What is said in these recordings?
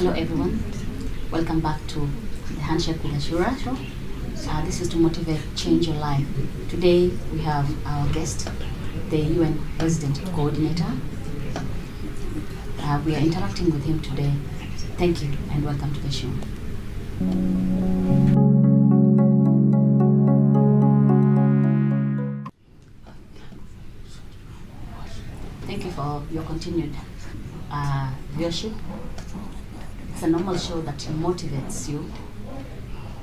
Hello everyone, welcome back to the Handshake with Ashura show. This is to motivate, change your life. Today we have our guest, the UN Resident Coordinator. We are interacting with him today. Thank you and welcome to the show. Thank you for your continued viewership. It's a normal show that motivates you.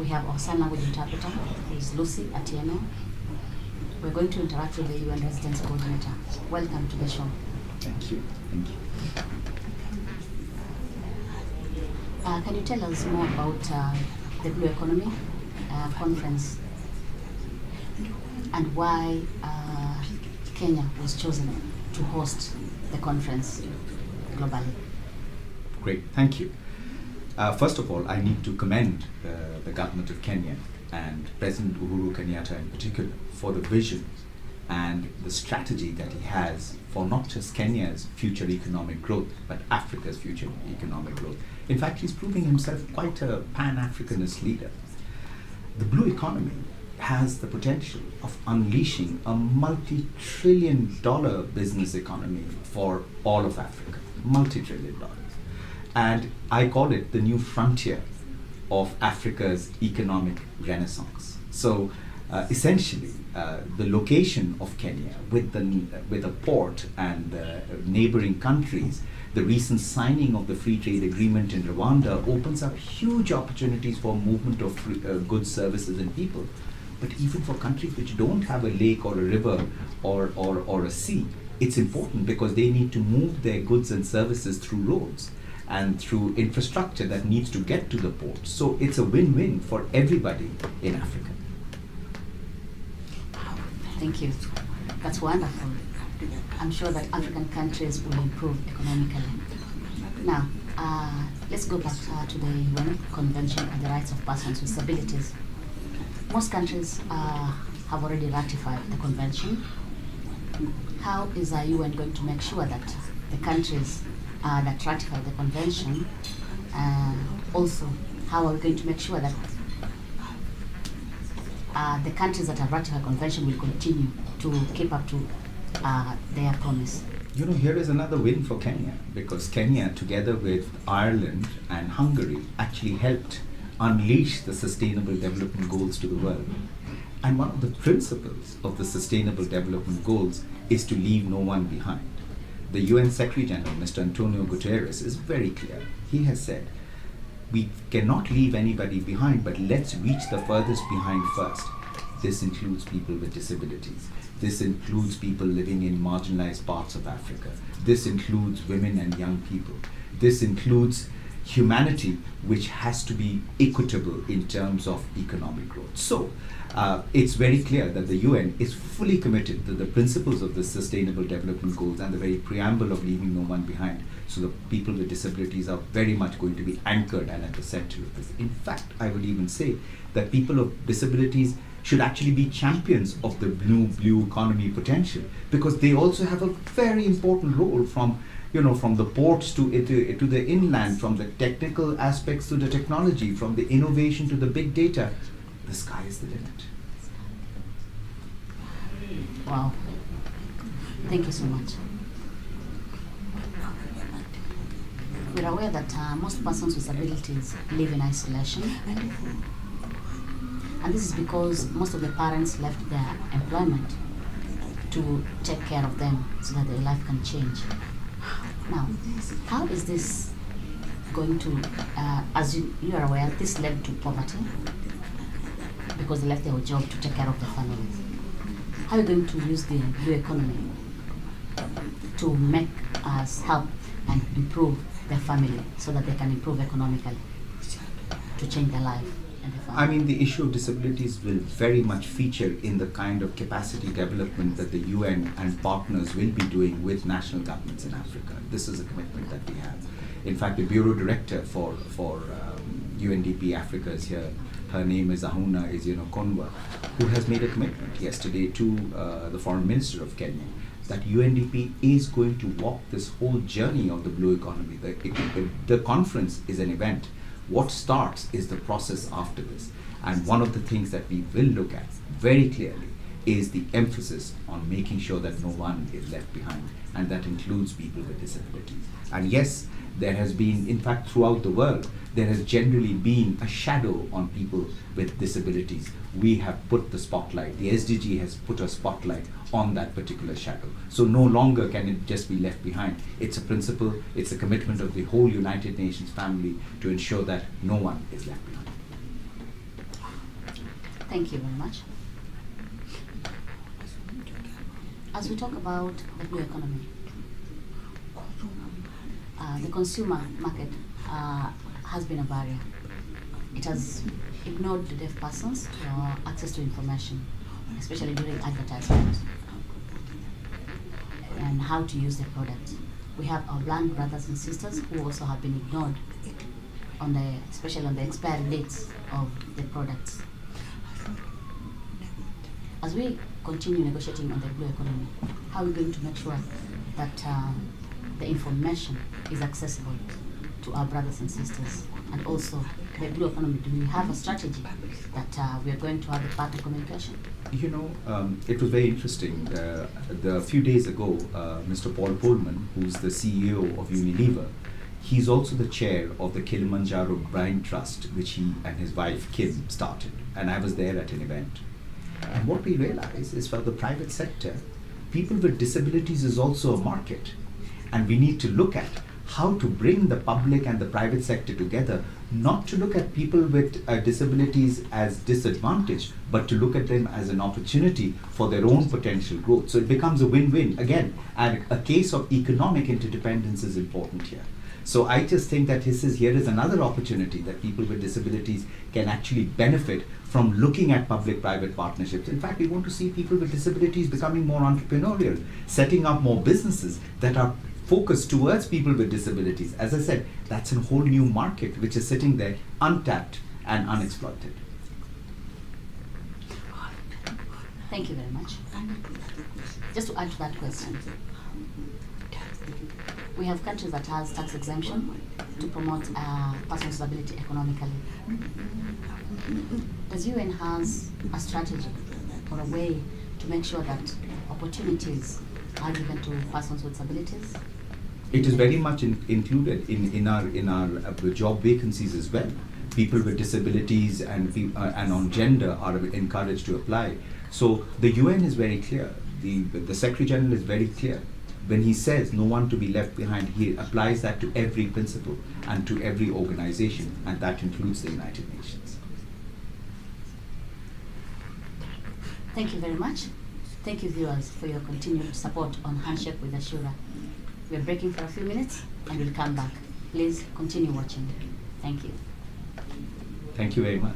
We have our sign language interpreter, who is Lucy Atieno. We're going to interact with the UN Residence Coordinator. Welcome to the show. Thank you. Thank you. Can you tell us more about the Blue Economy Conference and why Kenya was chosen to host the conference globally? Great, thank you. First of all, I need to commend the government of Kenya and President Uhuru Kenyatta in particular for the vision and the strategy that he has for not just Kenya's future economic growth, but Africa's future economic growth. In fact, he's proving himself quite a Pan-Africanist leader. The blue economy has the potential of unleashing a multi-trillion-dollar business economy for all of Africa, multi-trillion dollars. And I call it the new frontier of Africa's economic renaissance. So essentially, the location of Kenya with a port and neighboring countries, the recent signing of the free trade agreement in Rwanda opens up huge opportunities for movement of goods, services and people. But even for countries which don't have a lake or a river or a sea, it's important because they need to move their goods and services through roads and through infrastructure that needs to get to the port. So it's a win-win for everybody in Africa. Thank you. That's wonderful. I'm sure that African countries will improve economically. Now, let's go back to the UN Convention on the Rights of Persons with Disabilities. Most countries have already ratified the convention. How is the UN going to make sure that the countries that ratify the convention, also how are we going to make sure that the countries that have ratified the convention will continue to keep up to their promise? You know, here is another win for Kenya, because Kenya, together with Ireland and Hungary, actually helped unleash the Sustainable Development Goals to the world. And one of the principles of the Sustainable Development Goals is to leave no one behind. The UN Secretary General, Mr. Antonio Guterres, is very clear. He has said, we cannot leave anybody behind, but let's reach the furthest behind first. This includes people with disabilities. This includes people living in marginalized parts of Africa. This includes women and young people. This includes humanity, which has to be equitable in terms of economic growth. So it's very clear that the UN is fully committed to the principles of the Sustainable Development Goals and the very preamble of leaving no one behind. So the people with disabilities are very much going to be anchored and at the center of this. In fact, I would even say that people of disabilities should actually be champions of the blue economy potential, because they also have a very important role from the ports to the inland, from the technical aspects to the technology, from the innovation to the big data. The sky is the limit. Wow. Thank you so much. We're aware that most persons with disabilities live in isolation. And this is because most of the parents left their employment to take care of them so that their life can change. Now, how is this going to, as you are aware, this led to poverty because they left their job to take care of their families. How are you going to use the blue economy to make us help and improve their family so that they can improve economically to change their life? I mean, the issue of disabilities will very much feature in the kind of capacity development that the UN and partners will be doing with national governments in Africa. This is a commitment that we have. In fact, the Bureau Director for UNDP Africa is here. Her name is Ahuna Konwa, who has made a commitment yesterday to the Foreign Minister of Kenya that UNDP is going to walk this whole journey of the blue economy. The conference is an event. What starts is the process after this. And one of the things that we will look at very clearly is the emphasis on making sure that no one is left behind, and that includes people with disabilities. And yes, there has been, in fact, throughout the world, there has generally been a shadow on people with disabilities. We have put the spotlight, the SDG has put a spotlight on that particular shadow. So no longer can it just be left behind. It's a principle, it's a commitment of the whole United Nations family to ensure that no one is left behind. Thank you very much. As we talk about the blue economy, the consumer market has been a barrier. It has ignored the deaf persons access to information, especially during advertisements, and how to use the product. We have our blind brothers and sisters who also have been ignored, especially on the expiry dates of the products. As we continue negotiating on the blue economy, how are we going to make sure that the information is accessible to our brothers and sisters? And also, the blue economy, do we have a strategy that we are going to have a part of communication? You know, it was very interesting. A few days ago, Mr. Paul Pullman, who's the CEO of Unilever, he's also the chair of the Kilimanjaro Blind Trust, which he and his wife Kim started. And I was there at an event. And what we realize is, for the private sector, people with disabilities is also a market. And we need to look at how to bring the public and the private sector together, not to look at people with disabilities as disadvantaged, but to look at them as an opportunity for their own potential growth. So it becomes a win-win. Again, and a case of economic interdependence is important here. So I just think that here is another opportunity that people with disabilities can actually benefit from looking at public-private partnerships. In fact, we want to see people with disabilities becoming more entrepreneurial, setting up more businesses that are focused towards people with disabilities. As I said, that's a whole new market which is sitting there untapped and unexploited. Thank you very much. Just to add to that question, we have countries that has tax exemption to promote personal disability economically. Does UN has a strategy or a way to make sure that opportunities are given to persons with disabilities? It is very much included in our job vacancies as well. People with disabilities and on gender are encouraged to apply. So the UN is very clear. The Secretary General is very clear. When he says no one to be left behind, he applies that to every principle and to every organization, and that includes the United Nations. Thank you very much. Thank you, viewers, for your continued support on Handshake with Ashura. We are breaking for a few minutes and we'll come back. Please continue watching. Thank you. Thank you very much.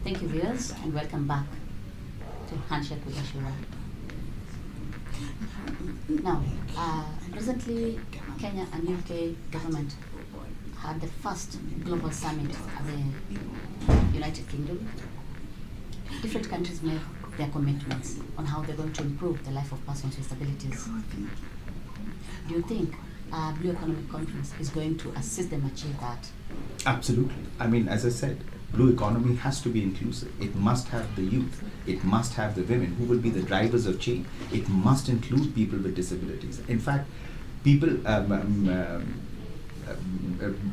Thank you, viewers, and welcome back to Handshake with Ashura. Now, recently, Kenya and UK government had the first global summit at the United Kingdom. Different countries made their commitments on how they're going to improve the life of persons with disabilities. Do you think Blue Economic Conference is going to assist them achieve that? Absolutely. I mean, as I said, blue economy has to be inclusive. It must have the youth. It must have the women who will be the drivers of change. It must include people with disabilities. In fact,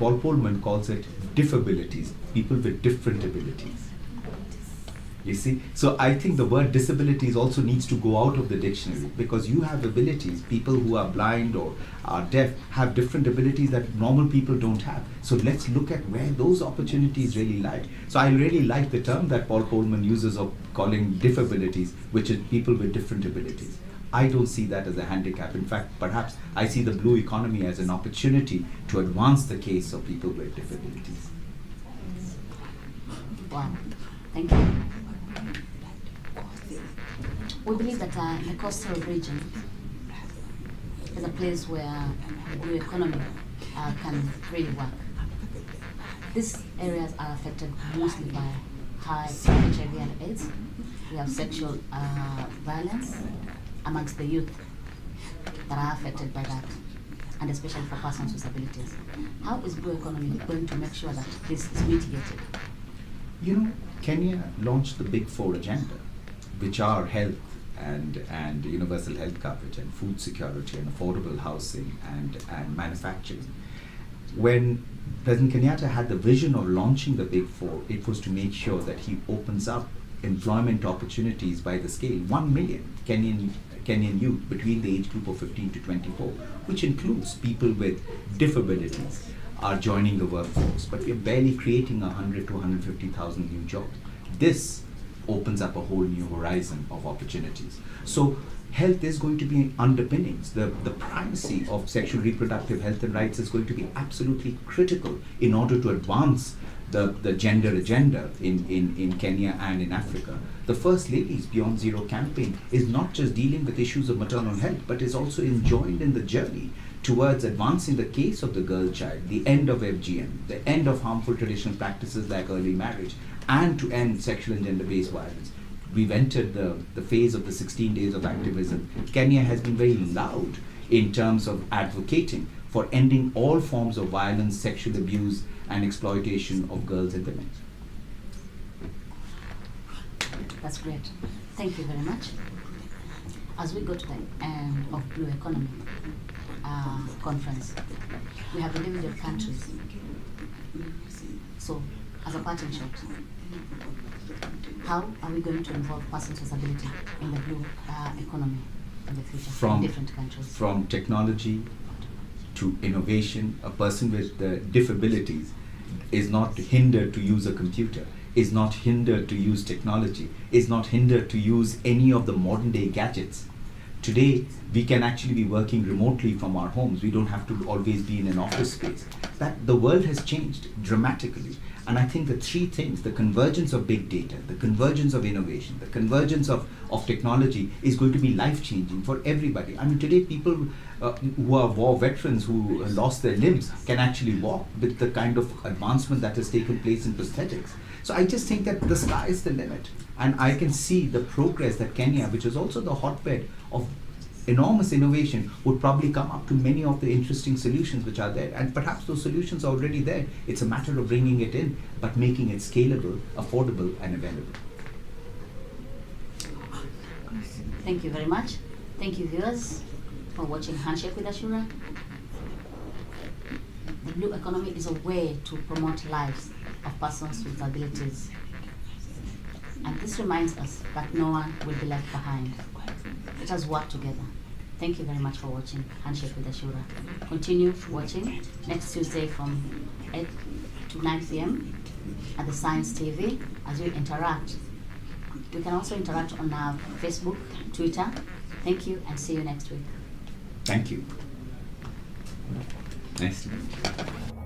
Paul Pullman calls it diffabilities, people with different abilities. You see, so I think the word disabilities also needs to go out of the dictionary, because you have abilities. People who are blind or are deaf have different abilities that normal people don't have. So let's look at where those opportunities really lie. So I really like the term that Paul Polman uses of calling diffabilities, which is people with different abilities. I don't see that as a handicap. In fact, perhaps I see the blue economy as an opportunity to advance the case of people with disabilities. Wow, thank you. We believe that the coastal region is a place where the blue economy can really work. These areas are affected mostly by high HIV and AIDS. We have sexual violence amongst the youth that are affected by that, and especially for persons with disabilities. How is blue economy going to make sure that this is mitigated? You know, Kenya launched the Big Four agenda, which are health and universal health coverage and food security and affordable housing and manufacturing. When President Kenyatta had the vision of launching the Big Four, it was to make sure that he opens up employment opportunities by the scale. 1 million Kenyan youth between the age group of 15 to 24, which includes people with disabilities, are joining the workforce, but we're barely creating 100 to 150,000 new jobs. This opens up a whole new horizon of opportunities. So health is going to be underpinnings. The primacy of sexual reproductive health and rights is going to be absolutely critical in order to advance the gender agenda in Kenya and in Africa. The First Lady's Beyond Zero campaign is not just dealing with issues of maternal health, but is also enjoined in the journey towards advancing the case of the girl child, the end of FGM, the end of harmful traditional practices like early marriage, and to end sexual and gender-based violence. We've entered the phase of the 16 days of activism. Kenya has been very loud in terms of advocating for ending all forms of violence, sexual abuse, and exploitation of girls and women. That's great. Thank you very much. As we go to the end of Blue Economy conference, we have individual countries. So, as a parting shot, how are we going to involve persons with disability in the blue economy in the future in different countries? From technology to innovation, a person with disabilities is not hindered to use a computer, is not hindered to use technology, is not hindered to use any of the modern day gadgets. Today, we can actually be working remotely from our homes. We don't have to always be in an office space. That the world has changed dramatically. And I think the three things, the convergence of big data, the convergence of innovation, the convergence of technology is going to be life-changing for everybody. I mean, today people who are war veterans who lost their limbs can actually walk with the kind of advancement that has taken place in prosthetics. So I just think that the sky is the limit. And I can see the progress that Kenya, which is also the hotbed of enormous innovation, would probably come up to many of the interesting solutions which are there. And perhaps those solutions are already there. It's a matter of bringing it in, but making it scalable, affordable, and available. Thank you very much. Thank you, viewers, for watching Handshake with Ashura. The blue economy is a way to promote lives of persons with abilities. And this reminds us that no one will be left behind. Let us work together. Thank you very much for watching Handshake with Ashura. Continue watching next Tuesday from 8 to 9 p.m. at the Science TV as we interact. We can also interact on our Facebook, Twitter. Thank you and see you next week. Thank you. Nice to meet you.